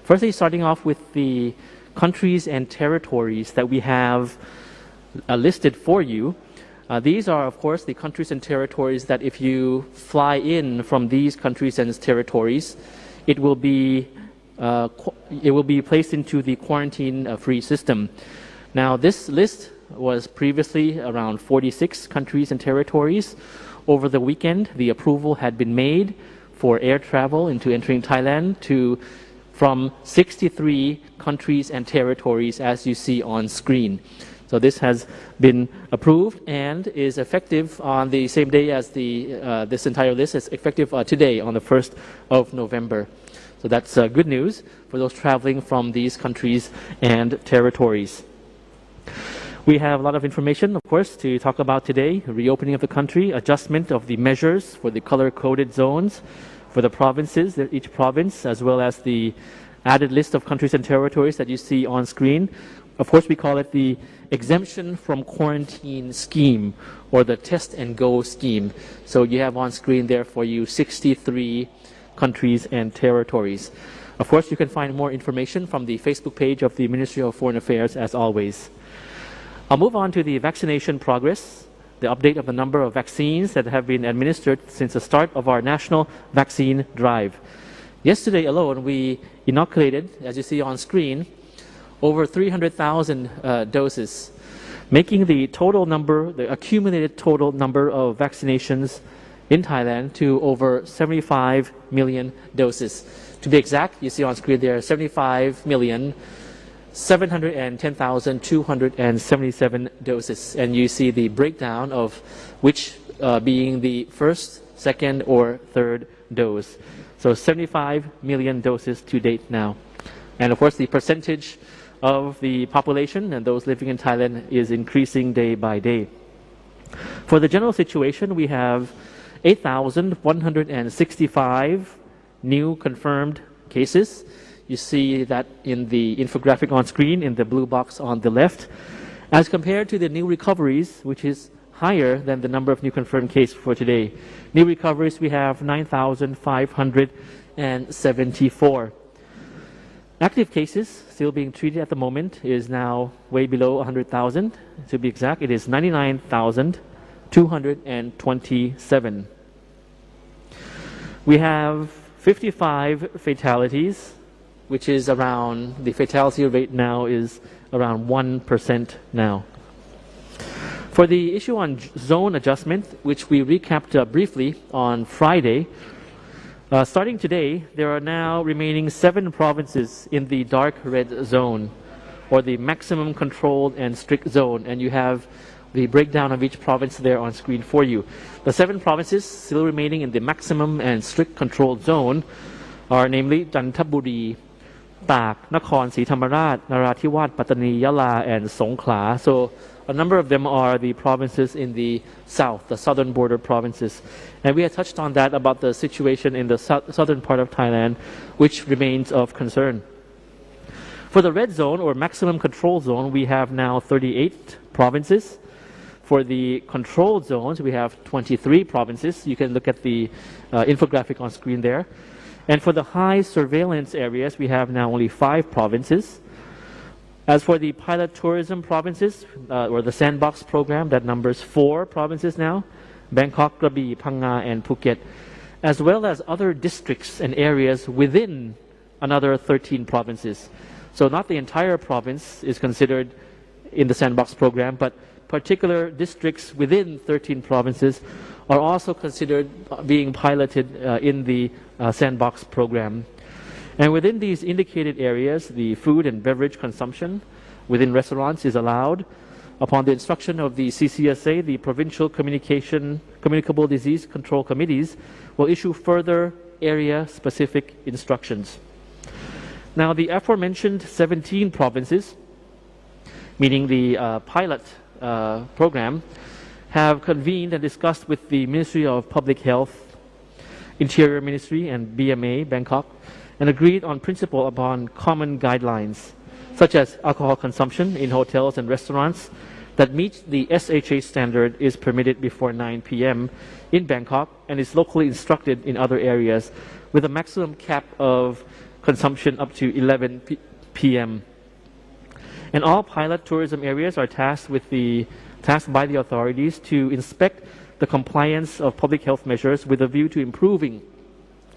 Firstly, starting off with the countries and territories that we have listed for you. These are, of course, the countries and territories that if you fly in from these countries and territories, it will be placed into the quarantine-free system. Now, this list was previously around 46 countries and territories. Over the weekend, the approval had been made for air travel into entering Thailand from 63 countries and territories, as you see on screen. So this has been approved and is effective on the same day as this entire list is effective today on the 1st of November. So that's good news for those traveling from these countries and territories. We have a lot of information, of course, to talk about today. Reopening of the country, adjustment of the measures for the color-coded zones for the provinces, each province, as well as the added list of countries and territories that you see on screen. Of course, we call it the exemption from quarantine scheme or the test and go scheme. So you have on screen there for you 63 countries and territories. Of course, you can find more information from the Facebook page of the Ministry of Foreign Affairs as always. I'll move on to the vaccination progress, the update of the number of vaccines that have been administered since the start of our national vaccine drive. Yesterday alone, we inoculated, as you see on screen, over 300,000 doses, making the accumulated total number of vaccinations in Thailand to over 75 million doses. To be exact, you see on screen there 75,710,277 doses, and you see the breakdown of which being the first, second, or third dose. So 75 million doses to date now. And of course, the percentage of the population and those living in Thailand is increasing day by day. For the general situation, we have 8,165 new confirmed cases. You see that in the infographic on screen in the blue box on the left, as compared to the new recoveries, which is higher than the number of new confirmed cases for today. New recoveries, we have 9,574. Active cases still being treated at the moment is now way below 100,000. To be exact, it is 99,227. We have 55 fatalities, which is around, the fatality rate now is around 1% now. For the issue on zone adjustment, which we recapped briefly on Friday, starting today, there are now remaining 7 provinces in the dark red zone, or the maximum controlled and strict zone, and you have the breakdown of each province there on screen for you. The 7 provinces still remaining in the maximum and strict controlled zone are namely Chantaburi, Nakhon Sri Thammarat, Narathiwas, Pattani, Yala, and Songkhla. So a number of them are the provinces in the south, the southern border provinces. And we had touched on that about the situation in the southern part of Thailand, which remains of concern. For the red zone or maximum control zone, we have now 38 provinces. For the controlled zones, we have 23 provinces. You can look at the infographic on screen there. And for the high surveillance areas, we have now only 5 provinces. As for the pilot tourism provinces, or the Sandbox program, that numbers 4 provinces now: Bangkok, Krabi, Phang Na, and Phuket, as well as other districts and areas within another 13 provinces. So not the entire province is considered in the Sandbox program, but particular districts within 13 provinces are also considered being piloted in the Sandbox program. And within these indicated areas, the food and beverage consumption within restaurants is allowed. Upon the instruction of the CCSA, the Provincial Communicable Disease Control Committees will issue further area-specific instructions. Now, the aforementioned 17 provinces, meaning the pilot program, have convened and discussed with the Ministry of Public Health, Interior Ministry, and BMA, Bangkok, and agreed on principle upon common guidelines, such as alcohol consumption in hotels and restaurants that meet the SHA standard is permitted before 9 p.m. in Bangkok and is locally instructed in other areas, with a maximum cap of consumption up to 11 p.m. And all pilot tourism areas are tasked by the authorities to inspect the compliance of public health measures with a view to improving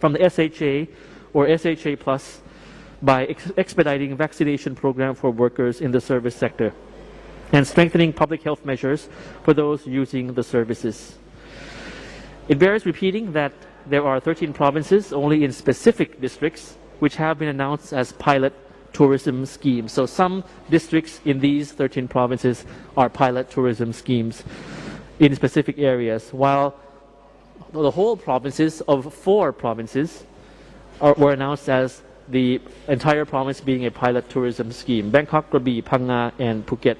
from the SHA or SHA Plus by expediting vaccination program for workers in the service sector and strengthening public health measures for those using the services. It bears repeating that there are 13 provinces only in specific districts which have been announced as pilot tourism schemes. So some districts in these 13 provinces are pilot tourism schemes in specific areas, while the whole provinces of 4 provinces were announced as the entire province being a pilot tourism scheme: Bangkok, Krabi, Phang Na, and Phuket.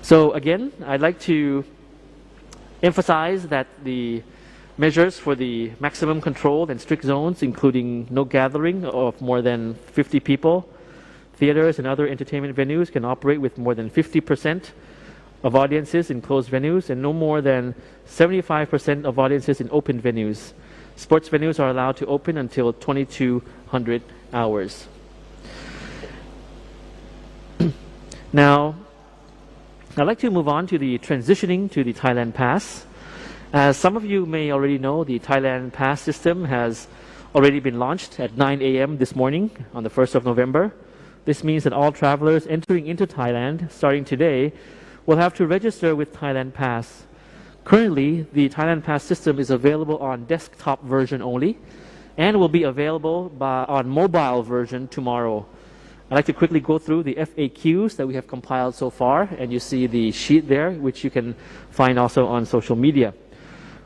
So again, I'd like to emphasize that the measures for the maximum control and strict zones, including no gathering of more than 50 people, theaters and other entertainment venues can operate with more than 50% of audiences in closed venues and no more than 75% of audiences in open venues. Sports venues are allowed to open until 2200 hours. Now, I'd like to move on to the transitioning to the Thailand Pass. As some of you may already know, the Thailand Pass system has already been launched at 9 a.m. this morning on the 1st of November. This means that all travelers entering into Thailand starting today will have to register with Thailand Pass. Currently, the Thailand Pass system is available on desktop version only and will be available on mobile version tomorrow. I'd like to quickly go through the FAQs that we have compiled so far, and you see the sheet there, which you can find also on social media.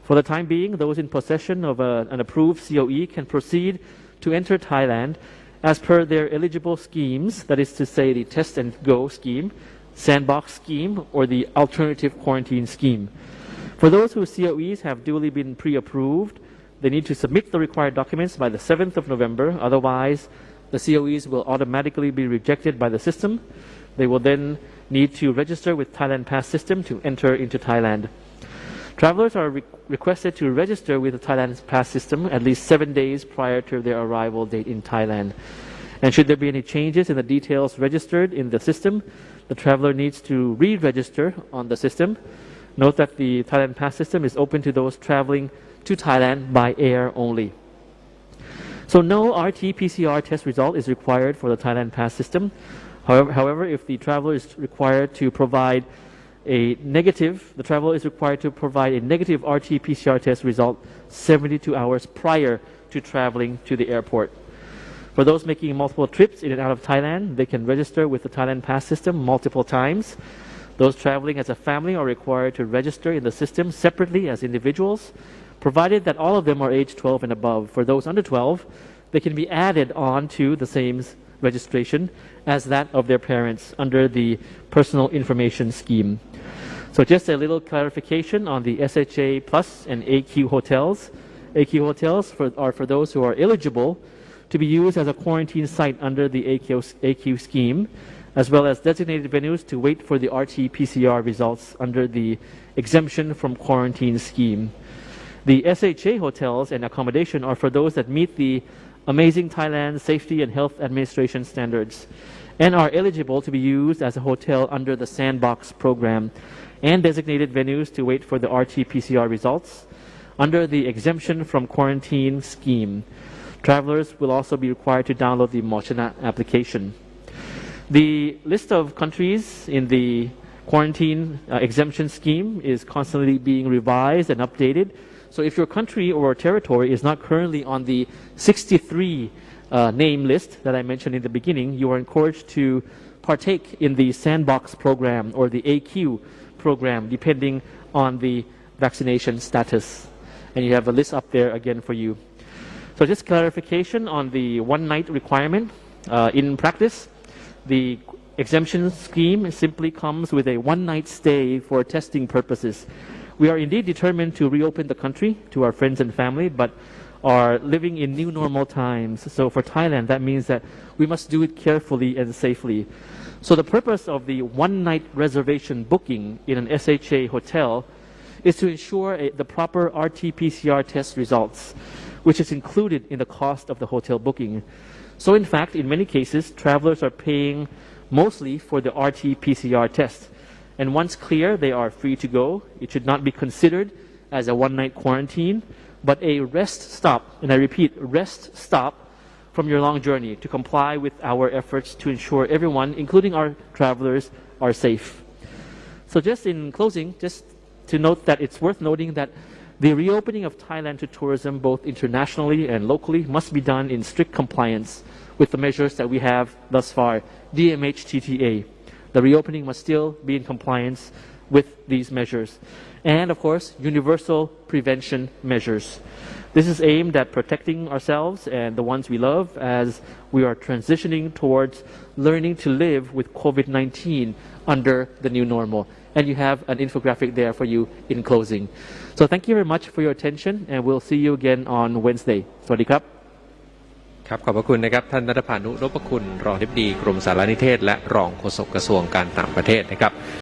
For the time being, those in possession of an approved COE can proceed to enter Thailand as per their eligible schemes, that is to say the Test and Go scheme, Sandbox scheme, or the Alternative Quarantine scheme. For those whose COEs have duly been pre-approved, they need to submit the required documents by the 7th of November. Otherwise, the COEs will automatically be rejected by the system. They will then need to register with Thailand Pass system to enter into Thailand. Travelers are requested to register with the Thailand Pass system at least 7 days prior to their arrival date in Thailand. And should there be any changes in the details registered in the system, the traveler needs to re-register on the system. Note that the Thailand Pass system is open to those traveling to Thailand by air only. So no RT-PCR test result is required for the Thailand Pass system. However, if the traveler is required to provide a negative RT-PCR test result 72 hours prior to traveling to the airport. For those making multiple trips in and out of Thailand, they can register with the Thailand Pass system multiple times. Those traveling as a family are required to register in the system separately as individuals, provided that all of them are age 12 and above. For those under 12, they can be added on to the same registration as that of their parents under the Personal Information Scheme. So just a little clarification on the SHA Plus and AQ hotels. AQ hotels are for those who are eligible to be used as a quarantine site under the AQ scheme, as well as designated venues to wait for the RT-PCR results under the exemption from quarantine scheme. The SHA hotels and accommodation are for those that meet the Amazing Thailand Safety and Health Administration standards and are eligible to be used as a hotel under the Sandbox program, and designated venues to wait for the RT-PCR results under the exemption from quarantine scheme. Travelers will also be required to download the Mochana application. The list of countries in the quarantine exemption scheme is constantly being revised and updated. So if your country or territory is not currently on the 63 name list that I mentioned in the beginning, you are encouraged to partake in the Sandbox program or the AQ program, depending on the vaccination status. And you have a list up there again for you. So just clarification on the one-night requirement. In practice, the exemption scheme simply comes with a one-night stay for testing purposes. We are indeed determined to reopen the country to our friends and family, but are living in new normal times. So for Thailand, that means that we must do it carefully and safely. So the purpose of the one-night reservation booking in an SHA hotel is to ensure the proper RT-PCR test results, which is included in the cost of the hotel booking. So in fact, in many cases, travelers are paying mostly for the RT-PCR test. And once clear, they are free to go. It should not be considered as a one-night quarantine, but a rest stop, and I repeat, rest stop from your long journey to comply with our efforts to ensure everyone, including our travelers, are safe. So just in closing, just to note that it's worth noting that the reopening of Thailand to tourism, both internationally and locally, must be done in strict compliance with the measures that we have thus far, DMHTTA. The reopening must still be in compliance with these measures. And of course, universal prevention measures. This is aimed at protecting ourselves and the ones we love as we are transitioning towards learning to live with COVID-19 under the new normal. And you have an infographic there for you in closing. So thank you very much for your attention, and we'll see you again on Wednesday. สวัสดีครับ ครับขอบพระคุณนะครับท่านณัฐพานุ รบคุณรองอธิบดีกรมสารนิเทศและรองโฆษกกระทรวงการต่างประเทศนะครับ